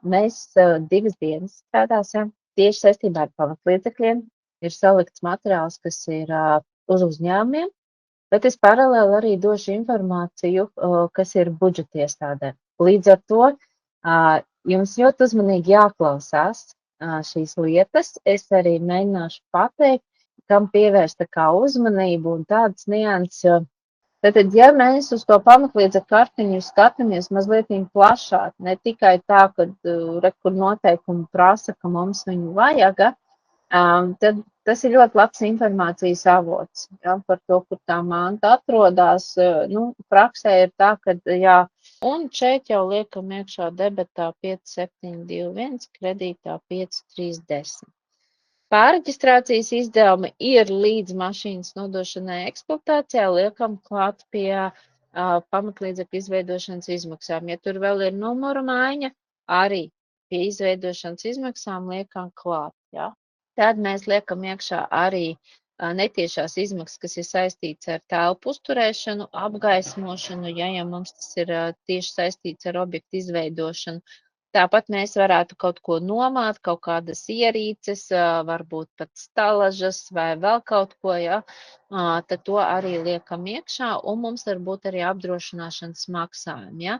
Mēs 2 dienas strādāsim tieši saistībā ar pamatlīdzekļiem. Ir salikts materiāls, kas ir uz uzņēmumiem, bet es paralēli arī došu informāciju, kas ir budžeta iestādēm. Līdz ar to jums ļoti uzmanīgi jāklausās šīs lietas. Es arī mēģināšu pateikt, kam pievērst uzmanību un tādas nianses. Tātad, ja mēs uz to pamatlīdzekļu kartiņu skatāmies mazliet plašāk, ne tikai tā, ka kur noteikumi prasa, ka mums viņu vajag, tad tas ir ļoti labs informācijas avots, ja, par to, kur tā manta atrodas. Praksē ir tā, ka, jā, un šeit jau liekam iekšā debetā 5721, kredītā 5310. Pārreģistrācijas izdevumi ir līdz mašīnas nodošanai eksploatācijā liekam klāt pie pamatlīdzekļu izveidošanas izmaksām. Ja tur vēl ir numura maiņa, arī pie izveidošanas izmaksām liekam klāt. Ja? Tad mēs liekam iekšā arī netiešās izmaksas, kas ir saistīts ar telpu uzturēšanu, apgaismošanu, ja mums tas ir tieši saistīts ar objektu izveidošanu. Tāpat mēs varētu kaut ko nomāt, kaut kādas ierīces, varbūt pat stalažas vai vēl kaut ko, ja? Tad to arī liekam iekšā, un mums var būt arī apdrošināšanas maksājumi. Ja?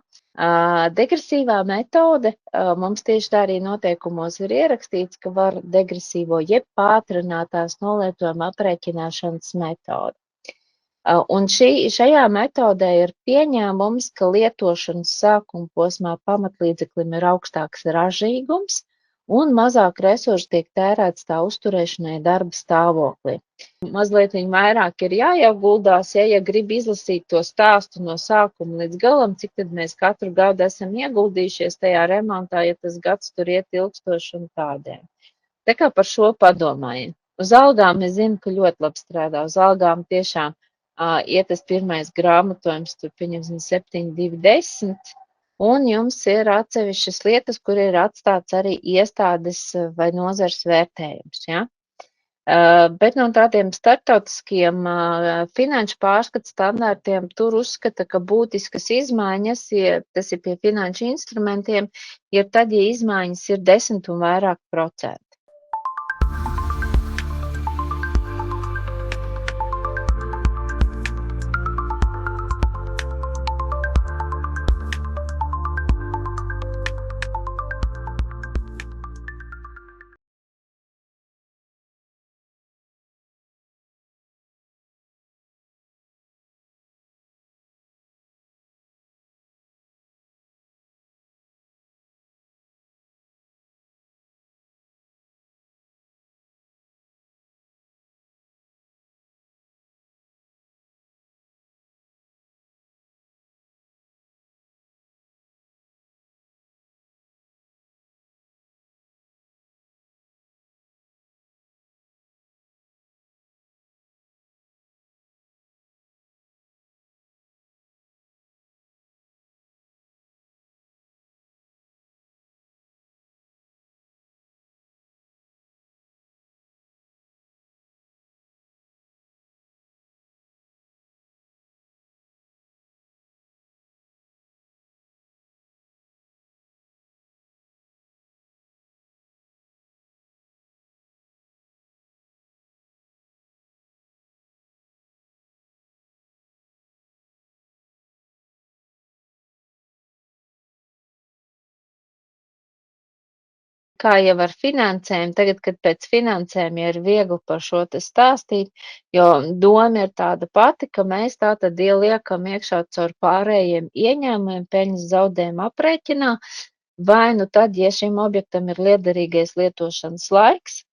Degresīvā metode, mums tieši tā arī noteikumos ir ierakstīts, ka var degresīvo jeb pātrinātās nolietojuma aprēķināšanas metode. Un šajā metodē ir pieņēmums, ka lietošanas sākuma posmā pamatlīdzeklim ir augstāks ražīgums un mazāk resursu tiek tērēts tā uzturēšanai darba stāvoklī. Mazliet vairāk ir jāieguldās, ja grib izlasīt to stāstu no sākuma līdz galam, cik tad mēs katru gadu esam ieguldījušies tajā remontā, ja tas gads tur iet ilgstoši un tādiem. Tā kā par šo padomājiet. Uz algām es zinu, ka ļoti labi strādā. Uz algām tiešām iet tas pirmais grāmatojums, tur pieņemsim 7.2.10, un jums ir atsevišķas lietas, kur ir atstāts arī iestādes vai nozars vērtējums. Ja? Bet no tādiem startautiskiem finanšu pārskatu standartiem tur uzskata, ka būtiskas izmaiņas, ja tas ir pie finanšu instrumentiem, ir tad, ja izmaiņas ir 10 un vairāk %. Kā jau ar finansēm, tagad, kad pēc finansēm ir viegli par šo te stāstīt, jo doma ir tāda pati, ka mēs tātad ieliekam iekšā caur pārējiem ieņēmumiem peļņas zaudējumu aprēķinā, vai nu tad, ja šim objektam ir liederīgais lietošanas laiks,